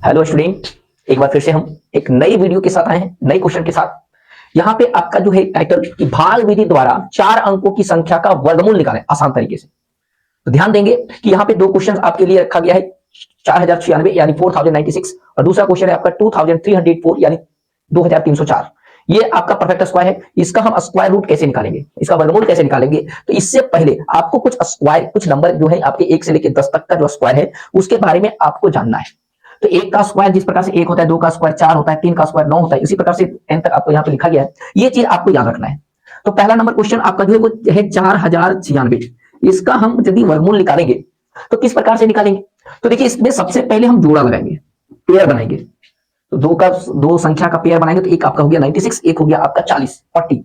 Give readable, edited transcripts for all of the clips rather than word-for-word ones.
Hello student, एक बार फिर से हम एक नई वीडियो के साथ आए हैं, नए क्वेश्चन के साथ। यहाँ पे आपका जो है टाइटल कि भाग विधि द्वारा 4 अंकों की संख्या का वर्गमूल निकालें आसान तरीके से। तो ध्यान देंगे कि यहाँ पे 2 क्वेश्चन आपके लिए रखा गया है 4096 यानी 4096 और दूसरा क्वेश्चन है आपका 2304 यानी 2304। ये आपका परफेक्ट स्क्वायर है। इसका हम स्क्वायर रूट कैसे निकालेंगे, इसका वर्गमूल कैसे निकालेंगे, तो इससे पहले आपको कुछ स्क्वायर, कुछ नंबर जो है आपके 1 से लेकर 10 तक का जो स्क्वायर है उसके बारे में आपको जानना है। तो 1 का स्क्वायर जिस प्रकार से 1 होता है, 2 का स्क्वायर 4 होता है, 3 का स्क्वायर 9 होता है, इसी प्रकार से n तक आपको यहाँ पे लिखा गया है। ये चीज आपको याद रखना है। तो पहला नंबर क्वेश्चन आपका जो है वो है 4096। इसका हम यदि वर्गमूल निकालेंगे तो किस प्रकार से निकालेंगे, तो देखिए इसमें सबसे पहले हम जोड़ा लगाएंगे, पेयर बनाएंगे। तो दो संख्या का पेयर बनाएंगे तो एक आपका हो गया 96, एक हो गया आपका 40।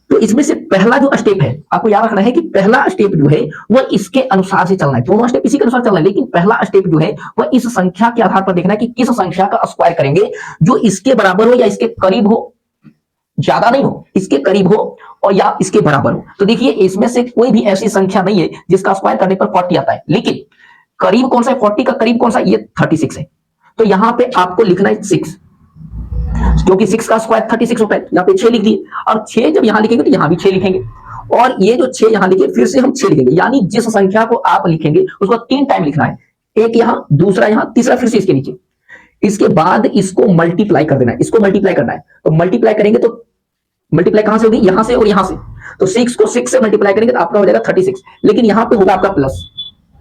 तो इसमें से पहला जो स्टेप है आपको याद रखना है कि पहला स्टेप जो है वो इसके अनुसार से चलना है। दोनों स्टेप इसी के अनुसार चलना है, लेकिन पहला स्टेप जो है वो इस संख्या के आधार पर देखना है कि किस संख्या का स्क्वायर करेंगे जो इसके बराबर हो या इसके करीब हो, ज्यादा नहीं हो, इसके करीब हो और या इसके बराबर हो। तो देखिए इसमें से कोई भी ऐसी संख्या नहीं है जिसका स्क्वायर करने पर 40 आता है, लेकिन करीब कौन सा है, 40 का करीब कौन सा, ये 36 है। तो यहां पे आपको लिखना है 6, क्योंकि 6 का स्क्वायर 36 होता है। यहाँ पे 6 लिख दिए, और 6 जब यहां लिखेंगे तो यहां भी 6 लिखेंगे, और ये जो 6 यहां लिखे फिर से हम 6 लिखेंगे, यानी जिस संख्या को आप लिखेंगे उसको 3 टाइम लिखना है। एक यहां, दूसरा यहां, तीसरा फिर से इसके नीचे। इसके बाद इसको मल्टीप्लाई कर देना है, इसको मल्टीप्लाई करना है। तो मल्टीप्लाई करेंगे तो मल्टीप्लाई कहां से होगी, यहां से और यहां से। तो 6 को 6 से मल्टीप्लाई करेंगे तो आपका हो जाएगा 36, लेकिन यहां पे होगा आपका प्लस।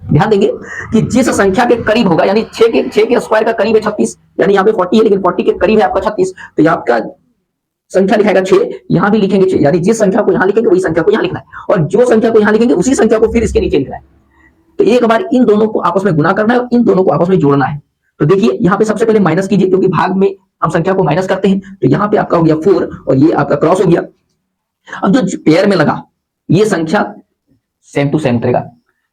ध्यान देंगे कि जिस संख्या के करीब होगा, यानी 6 के स्क्वायर का करीब है 36, यानी यहाँ पे 40 है लेकिन 40 के करीब है आपका 36, तो यहाँ आपका संख्या लिखाएगा 6, यहां भी लिखेंगे 6, यानी जिस संख्या को यहां लिखेंगे वही संख्या को यहां लिखना है, और जो संख्या को यहां लिखेंगे उसी संख्या को फिर इसके नीचे लिखना है। तो एक बार इन दोनों को आपस में गुना करना है और इन दोनों को आपस में जोड़ना है। तो देखिए यहाँ पे सबसे पहले माइनस कीजिए, क्योंकि भाग में हम संख्या को माइनस करते हैं। तो यहाँ पे आपका हो गया 4 और ये आपका क्रॉस हो गया। अब जो पेयर में लगा ये संख्या सेम टू सेम उतरेगा,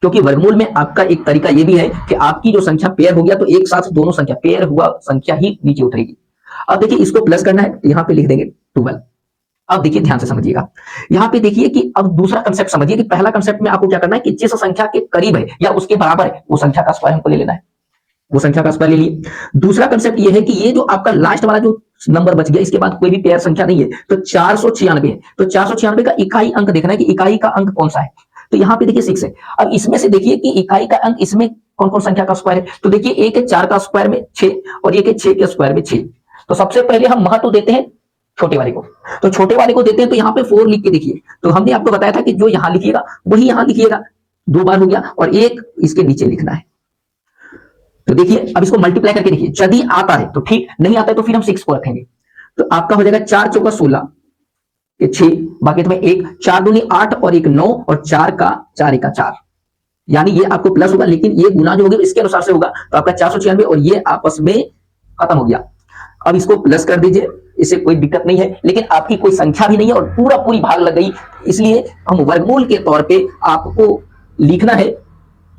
क्योंकि वर्गमूल में आपका एक तरीका ये भी है कि आपकी जो संख्या पेयर हो गया तो एक साथ दोनों संख्या पेयर हुआ संख्या ही नीचे उतरेगी। अब देखिए इसको प्लस करना है, यहाँ पे लिख देंगे 12। अब देखिए ध्यान से समझिएगा, यहाँ पे देखिए कि अब दूसरा कंसेप्ट समझिए कि पहला कंसेप्ट में आपको क्या करना है कि जिस संख्या के करीब है या उसके बराबर है वो संख्या का स्क्वायर हमको ले लेना है, वो संख्या का स्क्वायर ले लिए। दूसरा कंसेप्ट ये है कि ये जो आपका लास्ट वाला जो नंबर बच गया, इसके बाद कोई भी पेयर संख्या नहीं है, तो 496 है। तो 496 का इकाई अंक देखना है कि इकाई का अंक कौन सा है। तो यहाँ पे देखिए 6 है। अब इसमें से देखिए कि इकाई का अंक इसमें कौन कौन संख्या का स्क्वायर है। तो देखिए एक है 4 का स्क्वायर में 6 और एक है 6 के स्क्वायर में 6। तो सबसे पहले हम महत्व देते हैं छोटे वाले को, तो छोटे वाले को देते हैं। तो यहाँ पे 4 लिख के देखिए, तो हमने आपको बताया था कि जो यहाँ लिखिएगा वही यहाँ लिखिएगा, 2 बार हो गया, और एक इसके नीचे लिखना है। तो देखिए अब इसको मल्टीप्लाई करके देखिए, यदि आता है तो ठीक, नहीं आता है तो फिर हम 6 को रखेंगे। तो आपका हो जाएगा 4 चौका 16, 6 बाकी तुम्हें 1, 4 दूनी 8 और 1 9 और 4 का 4 1 का 4, यानी ये आपको प्लस होगा, लेकिन ये गुना जो होगा इसके अनुसार से होगा। तो आपका 496 और ये आपस में खत्म हो गया। अब इसको प्लस कर दीजिए, इससे कोई दिक्कत नहीं है, लेकिन आपकी कोई संख्या भी नहीं है और पूरी भाग लग गई, इसलिए हम वर्गमूल के तौर पे आपको लिखना है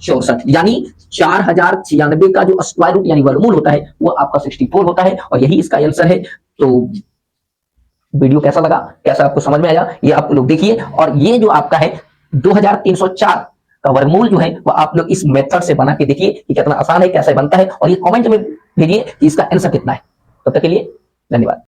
64, यानी 4096 का जो स्क्वायर रूट यानी वर्गमूल होता है वो आपका 64 होता है, और यही इसका आंसर है। तो वीडियो कैसा लगा, कैसा आपको समझ में आया, ये आप लोग देखिए। और ये जो आपका है 2304 का वर्गमूल जो है वो आप लोग इस मेथड से बना के देखिए कि कितना आसान है, कैसे बनता है, और ये कमेंट में भेजिए कि इसका आंसर कितना है। तब तक के लिए धन्यवाद।